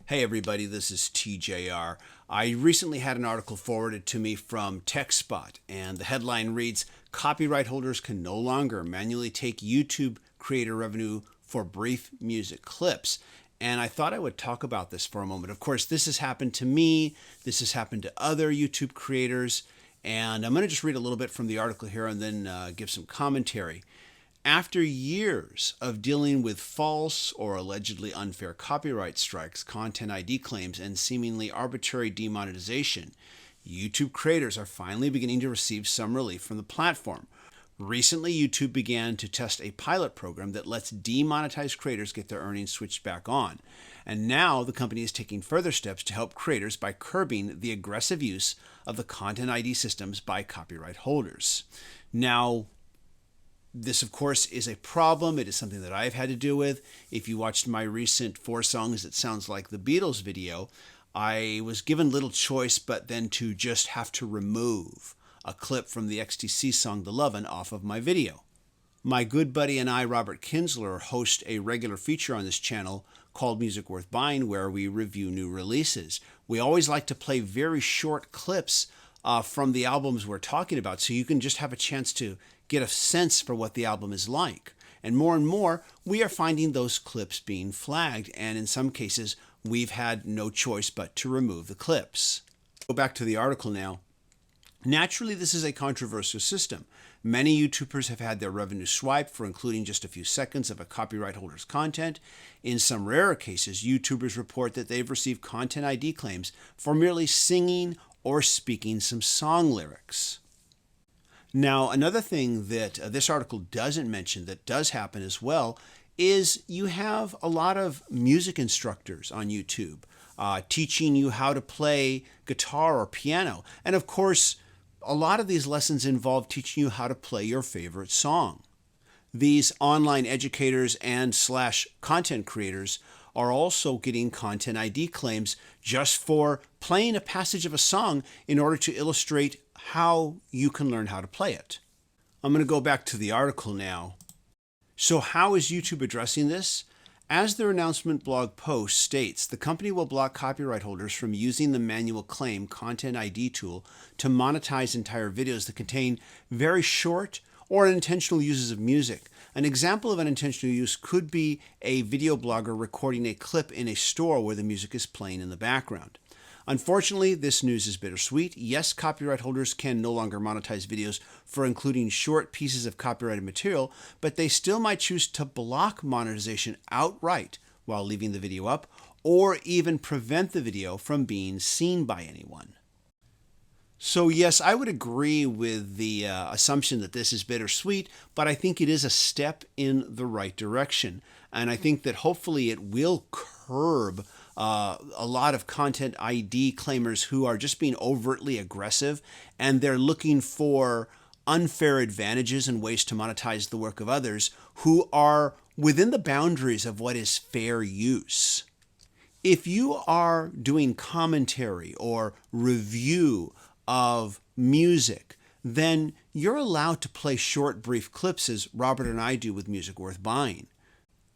Hey everybody, this is TJR. I recently had an article forwarded to me from TechSpot, and the headline reads, "Copyright holders can no longer manually take YouTube creator revenue for brief music clips." And I thought I would talk about this for a moment. Of course, this has happened to me. This has happened to other YouTube creators. And I'm going to just read a little bit from the article here and then give some commentary. After years of dealing with false or allegedly unfair copyright strikes, content ID claims, and seemingly arbitrary demonetization, YouTube creators are finally beginning to receive some relief from the platform. Recently, YouTube began to test a pilot program that lets demonetized creators get their earnings switched back on. And now the company is taking further steps to help creators by curbing the aggressive use of the content ID systems by copyright holders. Now, this, of course, is a problem. It is something that I've had to deal with. If you watched my recent 4 songs that sounds like the Beatles video, I was given little choice but then to just have to remove a clip from the XTC song The Lovin' off of my video. My good buddy and I, Robert Kinsler, host a regular feature on this channel called Music Worth Buying, where we review new releases. We always like to play very short clips from the albums we're talking about, so you can just have a chance to get a sense for what the album is like. And more, we are finding those clips being flagged, and in some cases, we've had no choice but to remove the clips. Go back to the article now. Naturally, this is a controversial system. Many YouTubers have had their revenue swiped for including just a few seconds of a copyright holder's content. In some rarer cases, YouTubers report that they've received content ID claims for merely singing or speaking some song lyrics. Now, another thing that this article doesn't mention that does happen as well is you have a lot of music instructors on YouTube teaching you how to play guitar or piano. And of course, a lot of these lessons involve teaching you how to play your favorite song. These online educators and / content creators are also getting content ID claims just for playing a passage of a song in order to illustrate how you can learn how to play it. I'm going to go back to the article now. So how is YouTube addressing this? As their announcement blog post states, the company will block copyright holders from using the manual claim content ID tool to monetize entire videos that contain very short or unintentional uses of music. An example of unintentional use could be a video blogger recording a clip in a store where the music is playing in the background. Unfortunately, this news is bittersweet. Yes, copyright holders can no longer monetize videos for including short pieces of copyrighted material, but they still might choose to block monetization outright while leaving the video up, or even prevent the video from being seen by anyone. So yes, I would agree with the assumption that this is bittersweet, but I think it is a step in the right direction. And I think that hopefully it will curb a lot of content ID claimers who are just being overtly aggressive, and they're looking for unfair advantages and ways to monetize the work of others who are within the boundaries of what is fair use. If you are doing commentary or review of music, then you're allowed to play short, brief clips as Robert and I do with Music Worth Buying.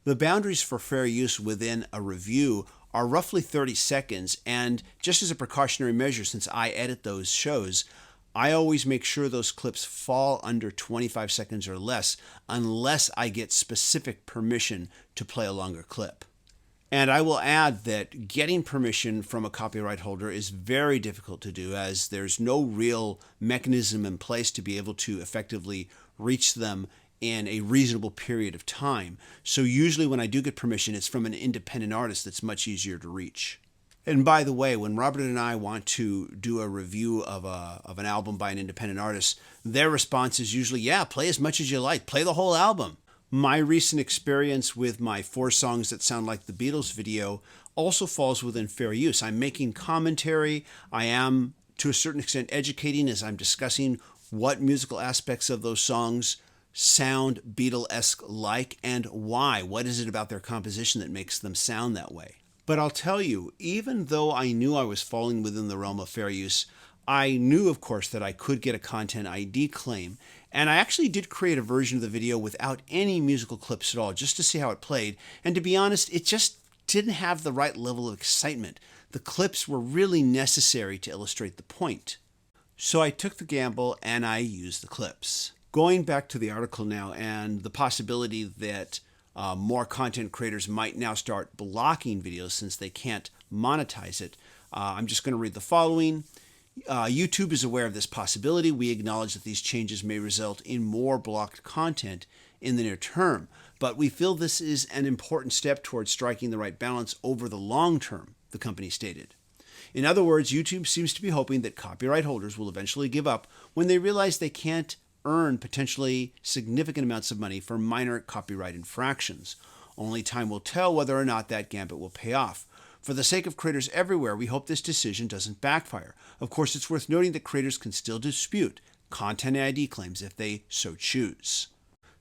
The boundaries for fair use within a review are roughly 30 seconds, and just as a precautionary measure, since I edit those shows, I always make sure those clips fall under 25 seconds or less unless I get specific permission to play a longer clip. And I will add that getting permission from a copyright holder is very difficult to do, as there's no real mechanism in place to be able to effectively reach them in a reasonable period of time. So usually when I do get permission, it's from an independent artist that's much easier to reach. And by the way, when Robert and I want to do a review of an album by an independent artist, their response is usually, yeah, play as much as you like, play the whole album. My recent experience with my 4 songs that sound like the Beatles video also falls within fair use. I'm making commentary. I am, to a certain extent, educating as I'm discussing what musical aspects of those songs sound Beatle-esque like and why. What is it about their composition that makes them sound that way? But I'll tell you, even though I knew I was falling within the realm of fair use, I knew, of course, that I could get a content ID claim. And I actually did create a version of the video without any musical clips at all, just to see how it played. And to be honest, it just didn't have the right level of excitement. The clips were really necessary to illustrate the point. So I took the gamble and I used the clips. Going back to the article now and the possibility that more content creators might now start blocking videos since they can't monetize it, I'm just going to read the following. YouTube is aware of this possibility. We acknowledge that these changes may result in more blocked content in the near term, but we feel this is an important step towards striking the right balance over the long term, the company stated. In other words, YouTube seems to be hoping that copyright holders will eventually give up when they realize they can't earn potentially significant amounts of money for minor copyright infractions. Only time will tell whether or not that gambit will pay off. For the sake of creators everywhere, we hope this decision doesn't backfire. Of course, it's worth noting that creators can still dispute content ID claims if they so choose.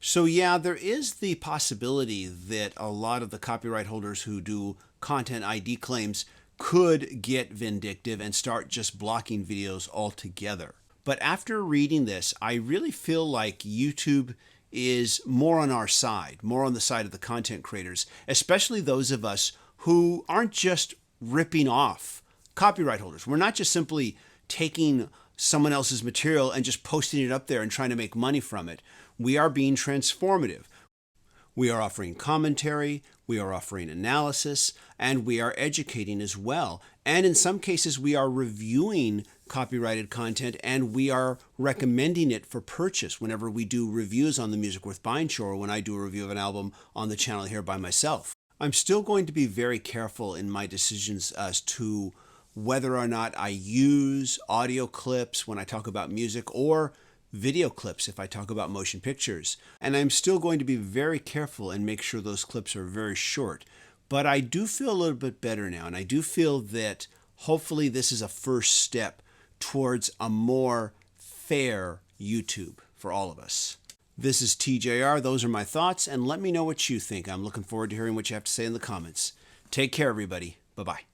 So yeah, there is the possibility that a lot of the copyright holders who do content ID claims could get vindictive and start just blocking videos altogether. But after reading this, I really feel like YouTube is more on our side, more on the side of the content creators, especially those of us who aren't just ripping off copyright holders. We're not just simply taking someone else's material and just posting it up there and trying to make money from it. We are being transformative. We are offering commentary, we are offering analysis, and we are educating as well. And in some cases, we are reviewing copyrighted content and we are recommending it for purchase whenever we do reviews on the Music Worth Buying show or when I do a review of an album on the channel here by myself. I'm still going to be very careful in my decisions as to whether or not I use audio clips when I talk about music or video clips if I talk about motion pictures. And I'm still going to be very careful and make sure those clips are very short. But I do feel a little bit better now, and I do feel that hopefully this is a first step towards a more fair YouTube for all of us. This is TJR. Those are my thoughts, and let me know what you think. I'm looking forward to hearing what you have to say in the comments. Take care, everybody. Bye-bye.